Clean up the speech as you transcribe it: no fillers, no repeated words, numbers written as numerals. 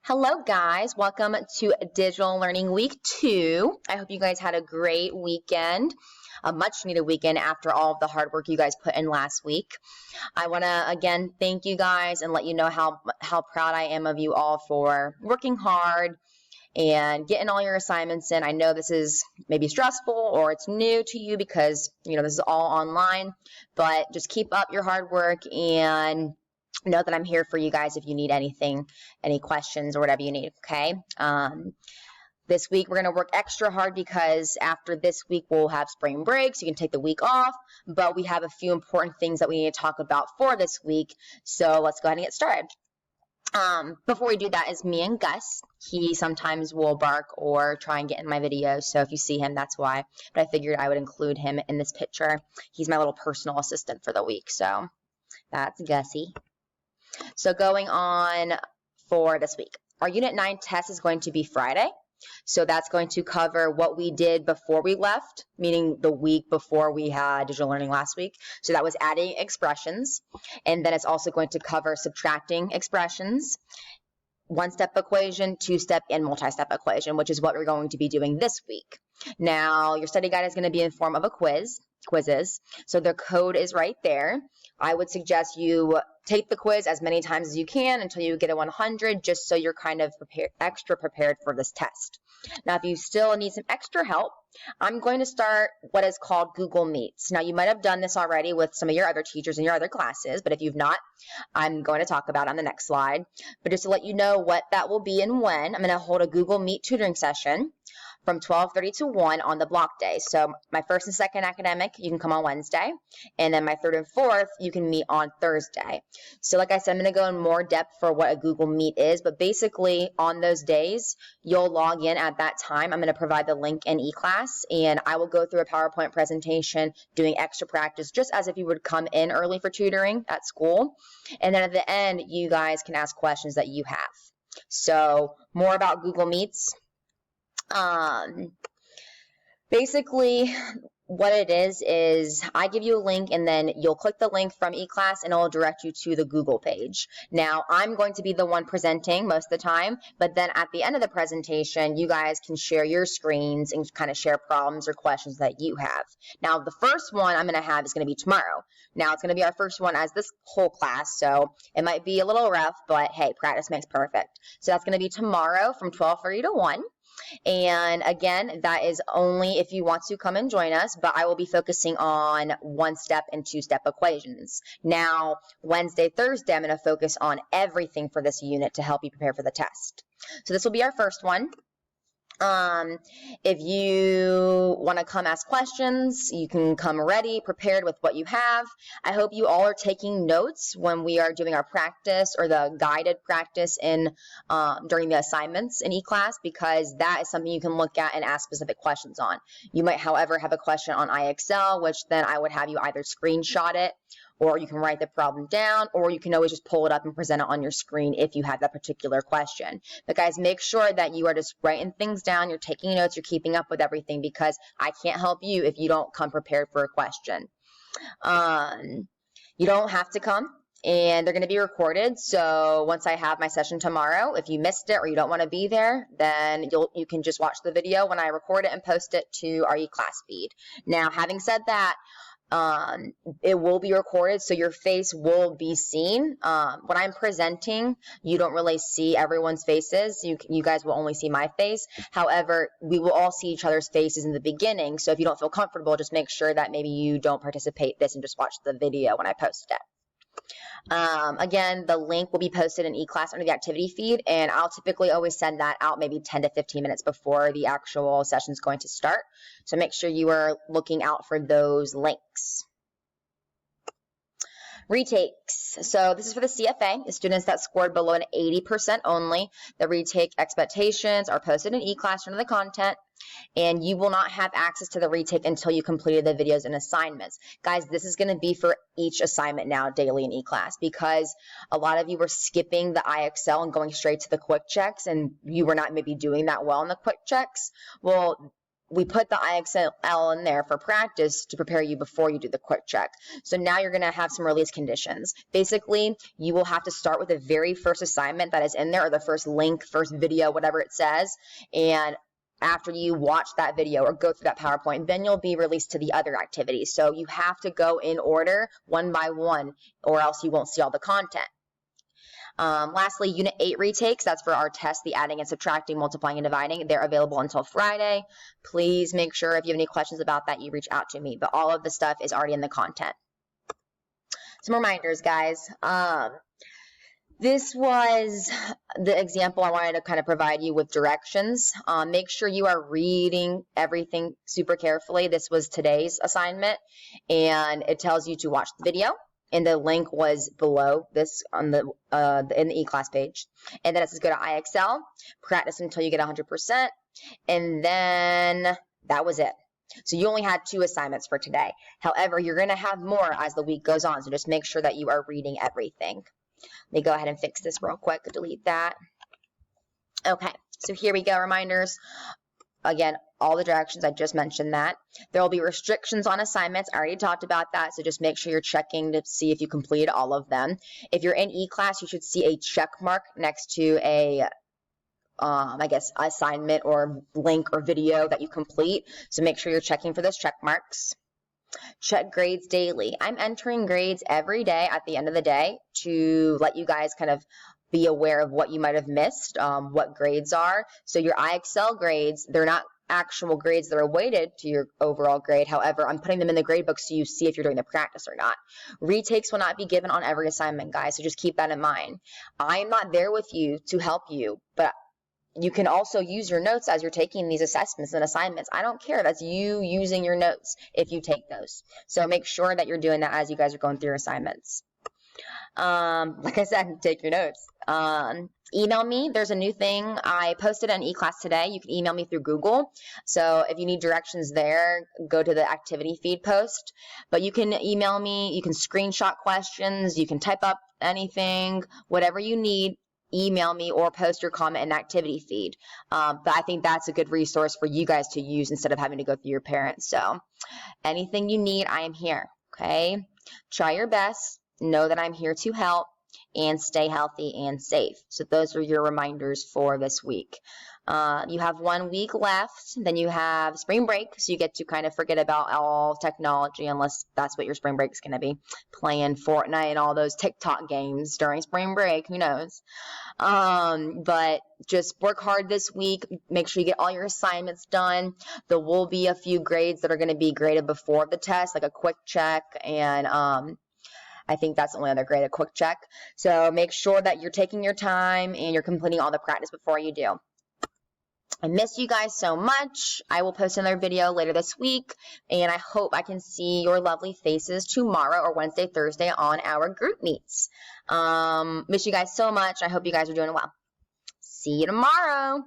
Hello, guys. Welcome to Digital Learning Week 2. I hope you guys had a great weekend, a much-needed weekend after all of the hard work you guys put in last week. I want to, again, thank you guys and let you know how proud I am of you all for working hard and getting all your assignments in. I know this is maybe stressful or it's new to you because, this is all online, but just keep up your hard work and know that I'm here for you guys if you need anything, any questions or whatever you need, okay? This week we're going to work extra hard because after this week we'll have spring break, so you can take the week off, but we have a few important things that we need to talk about for this week, so let's go ahead and get started. Before we do that is me and Gus. He sometimes will bark or try and get in my videos, so if you see him, that's why, but I figured I would include him in this picture. He's my little personal assistant for the week, so that's Gussie. So going on for this week, our Unit 9 test is going to be Friday. So that's going to cover what we did before we left, meaning the week before we had digital learning last week. So that was adding expressions. And then it's also going to cover subtracting expressions, one-step equation, two-step, and multi-step equation, which is what we're going to be doing this week. Now, your study guide is going to be in form of quizzes. So the code is right there. I would suggest you take the quiz as many times as you can until you get a 100, just so you're kind of extra prepared for this test. Now, if you still need some extra help, I'm going to start what is called Google Meets. Now, you might have done this already with some of your other teachers in your other classes, but if you've not, I'm going to talk about it on the next slide. But just to let you know what that will be and when, I'm going to hold a Google Meet tutoring session from 12:30 to 1 on the block day. So my first and second academic, you can come on Wednesday, and then my third and fourth, you can meet on Thursday. So like I said, I'm going to go in more depth for what a Google Meet is, but basically on those days, you'll log in at that time. I'm going to provide the link in eClass, and I will go through a PowerPoint presentation doing extra practice, just as if you would come in early for tutoring at school. And then at the end, you guys can ask questions that you have. So more about Google Meets. Basically what it is I give you a link and then you'll click the link from eClass and it'll direct you to the Google page. Now, I'm going to be the one presenting most of the time, but then at the end of the presentation, you guys can share your screens and kind of share problems or questions that you have. Now, the first one I'm going to have is going to be tomorrow. Now, it's going to be our first one as this whole class, so it might be a little rough, but hey, practice makes perfect. So that's going to be tomorrow from 12:30 to 1. And again, that is only if you want to come and join us, but I will be focusing on one-step and two-step equations. Now, Wednesday, Thursday, I'm going to focus on everything for this unit to help you prepare for the test. So this will be our first one. If you want to come ask questions, you can come ready, prepared with what you have. I hope you all are taking notes when we are doing our practice or the guided practice during the assignments in eClass, because that is something you can look at and ask specific questions on. You might, however, have a question on IXL, which then I would have you either screenshot it, or you can write the problem down, or you can always just pull it up and present it on your screen if you have that particular question. But guys, make sure that you are just writing things down, you're taking notes, you're keeping up with everything, because I can't help you if you don't come prepared for a question. You don't have to come, and they're going to be recorded. So once I have my session tomorrow, if you missed it or you don't want to be there, then you can just watch the video when I record it and post it to our eClass feed. Now, having said that, it will be recorded, so your face will be seen. When I'm presenting, you don't really see everyone's faces. You guys will only see my face. However, we will all see each other's faces in the beginning, so if you don't feel comfortable, just make sure that maybe you don't participate this and just watch the video when I post it. Again, the link will be posted in eClass under the activity feed, and I'll typically always send that out maybe 10 to 15 minutes before the actual session is going to start. So make sure you are looking out for those links. Retakes. So this is for the CFA, the students that scored below an 80% only. The retake expectations are posted in eClass under the content, and you will not have access to the retake until you completed the videos and assignments. Guys, this is going to be for each assignment now daily in eClass, because a lot of you were skipping the IXL and going straight to the quick checks, and you were not maybe doing that well in the quick checks. Well, we put the IXL in there for practice to prepare you before you do the quick check. So now you're going to have some release conditions. Basically, you will have to start with the very first assignment that is in there, or the first link, first video, whatever it says. And after you watch that video or go through that PowerPoint, then you'll be released to the other activities. So you have to go in order, one by one, or else you won't see all the content. Lastly, Unit 8 retakes. That's for our test, the adding and subtracting, multiplying and dividing. They're available until Friday. Please make sure if you have any questions about that, you reach out to me. But all of the stuff is already in the content. Some reminders, guys. This was the example I wanted to kind of provide you with directions. Make sure you are reading everything super carefully. This was today's assignment, and it tells you to watch the video. And the link was below this on the in the e-class page. And then it says go to IXL, practice until you get 100%, and then that was it. So you only had 2 assignments for today. However, you're going to have more as the week goes on, so just make sure that you are reading everything. Let me go ahead and fix this real quick. Delete that. Okay, so here we go, reminders. Again, all the directions, I just mentioned that. There will be restrictions on assignments. I already talked about that, so just make sure you're checking to see if you completed all of them. If you're in e-class, you should see a check mark next to a, I guess, assignment or link or video that you complete. So make sure you're checking for those check marks. Check grades daily. I'm entering grades every day at the end of the day to let you guys kind of be aware of what you might have missed, what grades are. So your IXL grades, they're not actual grades that are weighted to your overall grade. However, I'm putting them in the grade book so you see if you're doing the practice or not. Retakes will not be given on every assignment, guys, so just keep that in mind. I'm not there with you to help you, but you can also use your notes as you're taking these assessments and assignments. I don't care. That's you using your notes if you take those. So make sure that you're doing that as you guys are going through your assignments. Like I said, take your notes. Email me. There's a new thing. I posted an e-class today. You can email me through Google. So if you need directions there, go to the activity feed post. But you can email me. You can screenshot questions. You can type up anything, whatever you need. Email me or post your comment in the activity feed. But I think that's a good resource for you guys to use instead of having to go through your parents. So anything you need, I am here. Okay. Try your best. Know that I'm here to help, and stay healthy and safe. So those are your reminders for this week. You have 1 week left, then you have spring break, so you get to kind of forget about all technology unless that's what your spring break is going to be, playing Fortnite and all those TikTok games during spring break, who knows. But just work hard this week, make sure you get all your assignments done. There will be a few grades that are going to be graded before the test, like a quick check, and I think that's the only other grade, a quick check. So make sure that you're taking your time and you're completing all the practice before you do. I miss you guys so much. I will post another video later this week, and I hope I can see your lovely faces tomorrow or Wednesday, Thursday on our group meets. Miss you guys so much. I hope you guys are doing well. See you tomorrow.